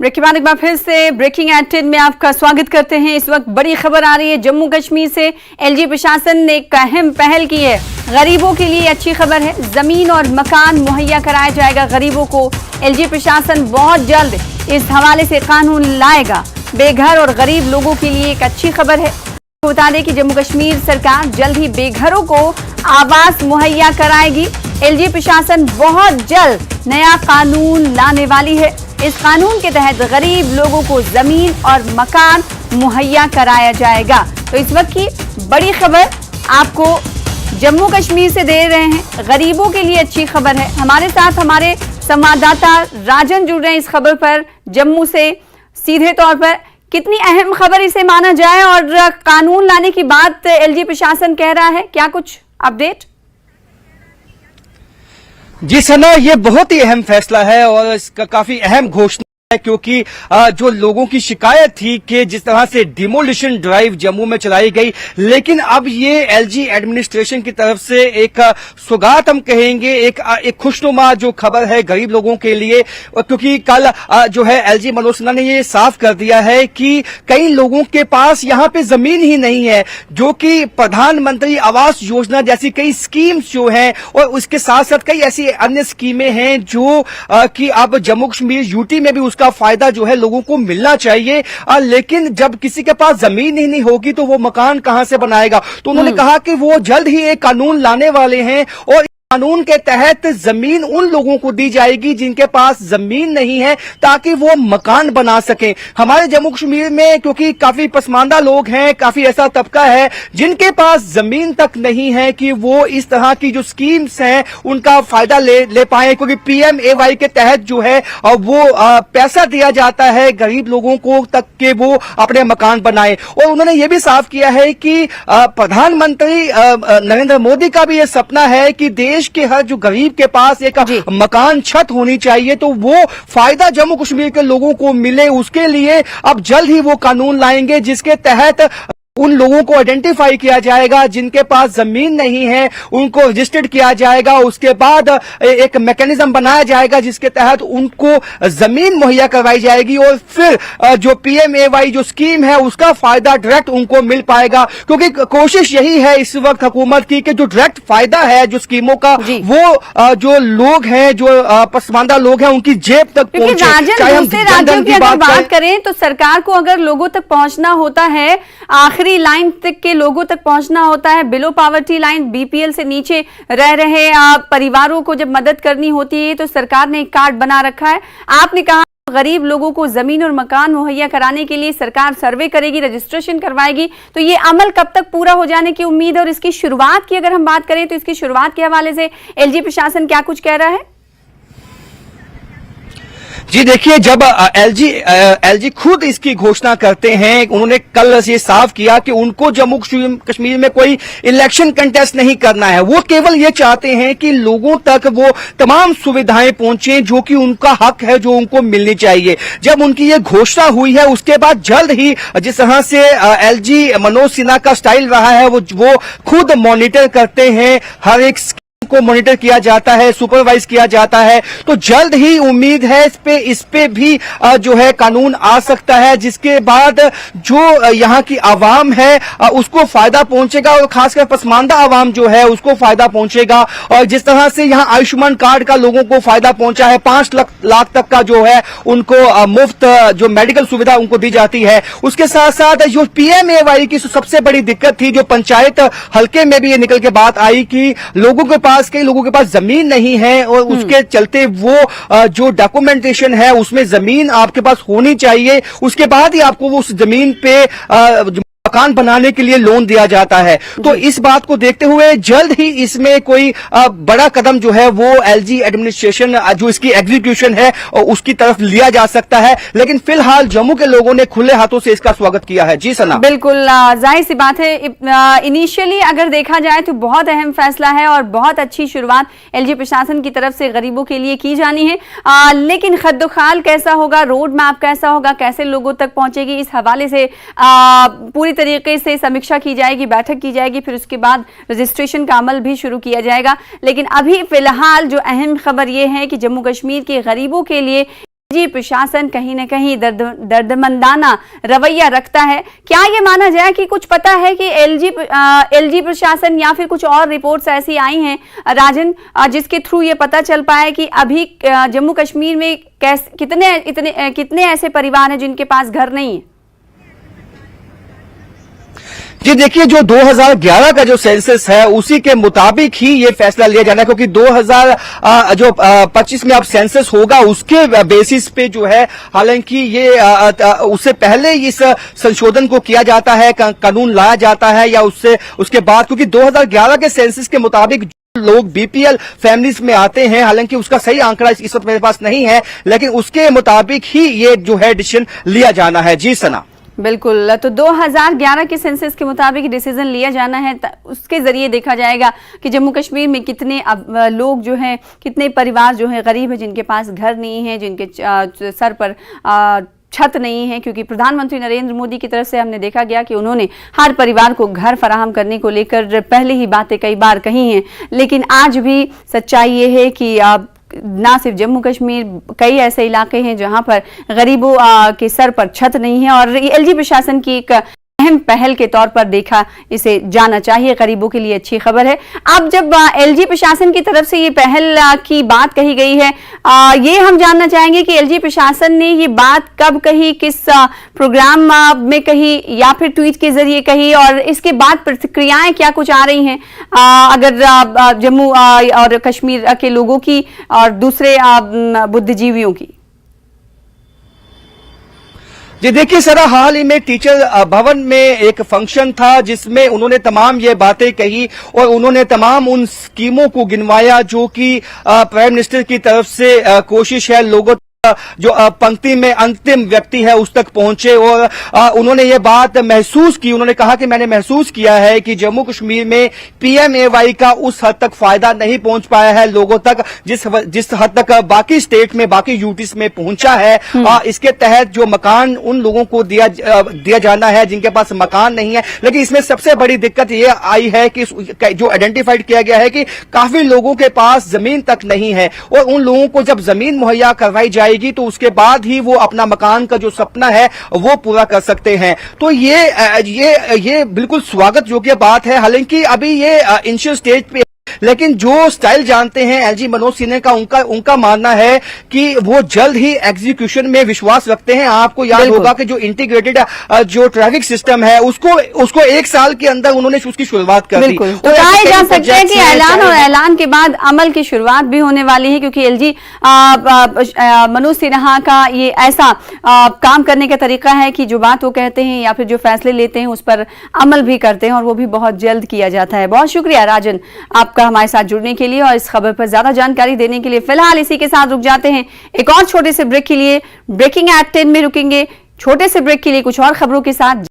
Break के बाद एक बार फिर से ब्रेकिंग एट 10 में आपका स्वागत करते हैं। इस वक्त बड़ी खबर आ रही है जम्मू कश्मीर से। एलजी प्रशासन ने एक अहम पहल की है। गरीबों के लिए अच्छी खबर है, जमीन और मकान मुहैया कराया जाएगा गरीबों को। एलजी प्रशासन बहुत जल्द इस हवाले से कानून लाएगा। बेघर और गरीब लोगों के लिए एक अच्छी खबर है। बता दें कि जम्मू कश्मीर सरकार जल्द ही बेघरों को आवास मुहैया कराएगी। एलजी प्रशासन बहुत जल्द नया कानून लाने वाली है। इस कानून के तहत गरीब लोगों को जमीन और मकान मुहैया कराया जाएगा। तो इस वक्त की बड़ी खबर आपको जम्मू कश्मीर से दे रहे हैं। गरीबों के लिए अच्छी खबर है। हमारे साथ हमारे संवाददाता राजन जुड़ रहे हैं इस खबर पर जम्मू से सीधे तौर पर। कितनी अहम खबर इसे माना जाए और कानून लाने की बात एलजी प्रशासन कह रहा है, क्या कुछ अपडेट? जी सना, ये बहुत ही अहम फैसला है और इसका काफी अहम घोषणा है, क्योंकि जो लोगों की शिकायत थी कि जिस तरह से डिमोलिशन ड्राइव जम्मू में चलाई गई, लेकिन अब ये एलजी एडमिनिस्ट्रेशन की तरफ से एक सौगात हम कहेंगे, एक खुशनुमा जो खबर है गरीब लोगों के लिए। क्योंकि कल जो है एलजी मनोज सिन्हा ने ये साफ कर दिया है कि कई लोगों के पास यहाँ पे जमीन ही नहीं है, जो कि प्रधानमंत्री आवास योजना जैसी कई स्कीम्स जो हैं और उसके साथ साथ कई ऐसी अन्य स्कीमें हैं जो कि अब जम्मू कश्मीर यूटी में भी उसका फायदा जो है लोगों को मिलना चाहिए। लेकिन जब किसी के पास जमीन ही नहीं होगी तो वो मकान कहां से बनाएगा। तो उन्होंने कहा कि वो जल्द ही एक कानून लाने वाले हैं और कानून के तहत जमीन उन लोगों को दी जाएगी जिनके पास जमीन नहीं है, ताकि वो मकान बना सकें। हमारे जम्मू कश्मीर में क्योंकि काफी पसमानदा लोग हैं, काफी ऐसा तबका है जिनके पास जमीन तक नहीं है कि वो इस तरह की जो स्कीम्स हैं उनका फायदा ले पाए, क्योंकि पीएमएवाई के तहत जो है वो पैसा दिया जाता है गरीब लोगों को तक के वो अपने मकान बनाए। और उन्होंने ये भी साफ किया है कि प्रधानमंत्री नरेंद्र मोदी का भी ये सपना है कि देश के हर जो गरीब के पास एक मकान छत होनी चाहिए, तो वो फायदा जम्मू कश्मीर के लोगों को मिले। उसके लिए अब जल्द ही वो कानून लाएंगे जिसके तहत उन लोगों को आइडेंटिफाई किया जाएगा जिनके पास जमीन नहीं है, उनको रजिस्टर्ड किया जाएगा। उसके बाद एक मैकेनिज्म बनाया जाएगा जिसके तहत उनको जमीन मुहैया करवाई जाएगी और फिर जो पीएमएवाई जो स्कीम है उसका फायदा डायरेक्ट उनको मिल पाएगा। क्योंकि कोशिश यही है इस वक्त हुकूमत की कि जो डायरेक्ट फायदा है जो स्कीमों का वो जो लोग हैं, जो पसमानदा लोग हैं, उनकी जेब तक पहुंचे। चाहे हम दूसरे राज्यों की अगर बात करें तो सरकार को अगर लोगों तक पहुंचना होता है, आखिरी लाइन तक के लोगों तक पहुंचना होता है, बिलो पॉवर्टी लाइन बीपीएल से नीचे रह रहे परिवारों को जब मदद करनी होती है तो सरकार ने एक कार्ड बना रखा है। आपने कहा गरीब लोगों को जमीन और मकान मुहैया कराने के लिए सरकार सर्वे करेगी, रजिस्ट्रेशन करवाएगी। तो ये अमल कब तक पूरा हो जाने की उम्मीद है? और इसकी शुरुआत की अगर हम बात करें तो इसकी शुरुआत के हवाले से एलजी प्रशासन क्या कुछ कह रहा है? जी देखिए, जब एलजी खुद इसकी घोषणा करते हैं, उन्होंने कल ये साफ किया कि उनको जम्मू कश्मीर में कोई इलेक्शन कंटेस्ट नहीं करना है। वो केवल ये चाहते हैं कि लोगों तक वो तमाम सुविधाएं पहुंचे जो कि उनका हक है, जो उनको मिलनी चाहिए। जब उनकी ये घोषणा हुई है उसके बाद जल्द ही जिस तरह से एलजी मनोज सिन्हा का स्टाइल रहा है वो खुद मॉनिटर करते हैं, हर एक को मॉनिटर किया जाता है, सुपरवाइज किया जाता है। तो जल्द ही उम्मीद है इस पे भी जो है कानून आ सकता है, जिसके बाद जो यहाँ की आवाम है उसको फायदा पहुंचेगा और खासकर पसमानदा आवाम जो है उसको फायदा पहुंचेगा। और जिस तरह से यहाँ आयुष्मान कार्ड का लोगों को फायदा पहुंचा है, 5 लाख तक का जो है उनको मुफ्त जो मेडिकल सुविधा उनको दी जाती है। उसके साथ साथ जो पीएमएवाई की सबसे बड़ी दिक्कत थी, जो पंचायत हल्के में भी ये निकल के बात आई कि लोगों के पास कई लोगों के पास जमीन नहीं है और उसके चलते वो जो डॉक्यूमेंटेशन है उसमें जमीन आपके पास होनी चाहिए। उसके बाद ही आपको वो उस जमीन पे मकान बनाने के लिए लोन दिया जाता है। तो इस बात को देखते हुए जल्द ही इसमें कोई बड़ा कदम जो है वो एलजी एडमिनिस्ट्रेशन जो इसकी एग्जीक्यूशन है उसकी तरफ लिया जा सकता है। लेकिन फिलहाल जम्मू के लोगों ने खुले हाथों से इसका स्वागत किया है। जी सना, बिल्कुल जाहिर सी बात है, इनिशियली अगर देखा जाए तो बहुत अहम फैसला है और बहुत अच्छी शुरुआत एलजी प्रशासन की तरफ से गरीबों के लिए की जानी है। लेकिन खद्दोखाल कैसा होगा, रोड मैप कैसा होगा, कैसे लोगों तक पहुंचेगी, इस हवाले से पूरी तरीके से समीक्षा की जाएगी, बैठक की जाएगी, फिर उसके बाद रजिस्ट्रेशन का अमल भी शुरू किया जाएगा। लेकिन अभी फिलहाल जो अहम खबर यह है कि जम्मू कश्मीर के गरीबों के लिए जी प्रशासन कहीं ना कहीं दर्दमंदाना रवैया रखता है। क्या ये माना जाए कि कुछ पता है कि एलजी प्रशासन या फिर कुछ और रिपोर्ट्स ऐसी आई हैं राजन जिसके थ्रू ये पता चल पाए कि अभी जम्मू कश्मीर में कितने ऐसे परिवार हैं जिनके पास घर नहीं है? जी देखिए, जो 2011 का जो सेंसस है उसी के मुताबिक ही ये फैसला लिया जाना है, क्योंकि 2025 में अब सेंसस होगा उसके बेसिस पे जो है, हालांकि ये उससे पहले इस संशोधन को किया जाता है, कानून लाया जाता है या उसके बाद, क्योंकि 2011 के सेंसस के मुताबिक लोग बीपीएल फैमिलीज में आते हैं, हालांकि उसका सही आंकड़ा इस वक्त मेरे पास नहीं है, लेकिन उसके मुताबिक ही ये जो है डिसीजन लिया जाना है। जी सना, बिल्कुल, तो 2011 के सेंसस के मुताबिक डिसीजन लिया जाना है, उसके जरिए देखा जाएगा कि जम्मू कश्मीर में कितने लोग जो हैं, कितने परिवार जो हैं गरीब हैं, जिनके पास घर नहीं है, जिनके सर पर छत नहीं है, क्योंकि प्रधानमंत्री नरेंद्र मोदी की तरफ से हमने देखा गया कि उन्होंने हर परिवार को घर फराहम करने को लेकर पहले ही बातें कई बार कही हैं, लेकिन आज भी सच्चाई ये है कि ना सिर्फ जम्मू कश्मीर, कई ऐसे इलाके हैं जहां पर गरीबों के सर पर छत नहीं है, और एलजी प्रशासन की एक अहम पहल के तौर पर देखा इसे जाना चाहिए। गरीबों के लिए अच्छी खबर है। अब जब एलजी प्रशासन की तरफ से ये पहल की बात कही गई है, ये हम जानना चाहेंगे कि एलजी प्रशासन ने ये बात कब कही, किस प्रोग्राम में कही, या फिर ट्वीट के जरिए कही, और इसके बाद प्रतिक्रियाएं क्या कुछ आ रही हैं अगर जम्मू और कश्मीर के लोगों की और दूसरे बुद्धिजीवियों की? जी देखिए सरा, हाल ही में टीचर भवन में एक फंक्शन था जिसमें उन्होंने तमाम ये बातें कही और उन्होंने तमाम उन स्कीमों को गिनवाया जो कि प्राइम मिनिस्टर की तरफ से कोशिश है लोगों जो पंक्ति में अंतिम व्यक्ति है उस तक पहुंचे, और उन्होंने ये बात महसूस की। उन्होंने कहा कि मैंने महसूस किया है कि जम्मू कश्मीर में पीएमएवाई का उस हद तक फायदा नहीं पहुंच पाया है लोगों तक जिस हद तक बाकी स्टेट में, बाकी यूटीज में पहुंचा है। इसके तहत जो मकान उन लोगों को दिया जाना है जिनके पास मकान नहीं है, लेकिन इसमें सबसे बड़ी दिक्कत ये आई है कि जो आइडेंटिफाइड किया गया है कि काफी लोगों के पास जमीन तक नहीं है, और उन लोगों को जब जमीन मुहैया करवाई जाएगी तो उसके बाद ही वो अपना मकान का जो सपना है वो पूरा कर सकते हैं। तो ये बिल्कुल स्वागत योग्य बात है। हालांकि अभी ये इनिशियल स्टेज पे, लेकिन जो स्टाइल जानते हैं एलजी मनोज सिन्हा का, उनका मानना है कि वो जल्द ही एग्जीक्यूशन में विश्वास रखते हैं। आपको याद होगा कि जो इंटीग्रेटेड जो ट्रैफिक सिस्टम है उसको 1 साल के अंदर उन्होंने उसकी शुरुआत कर दी। तो कहा जा सकता है कि ऐलान और ऐलान के बाद अमल की शुरुआत भी होने वाली है, क्योंकि एलजी मनोज सिन्हा का ये ऐसा काम करने का तरीका है कि जो बात वो कहते हैं या फिर जो फैसले लेते हैं उस पर अमल भी करते हैं, और वो भी बहुत जल्द किया जाता है। बहुत शुक्रिया राजन आपका हमारे साथ जुड़ने के लिए और इस खबर पर ज्यादा जानकारी देने के लिए। फिलहाल इसी के साथ रुक जाते हैं एक और छोटे से ब्रेक के लिए। ब्रेकिंग एट 10 में रुकेंगे। छोटे से ब्रेक के लिए कुछ और खबरों के साथ।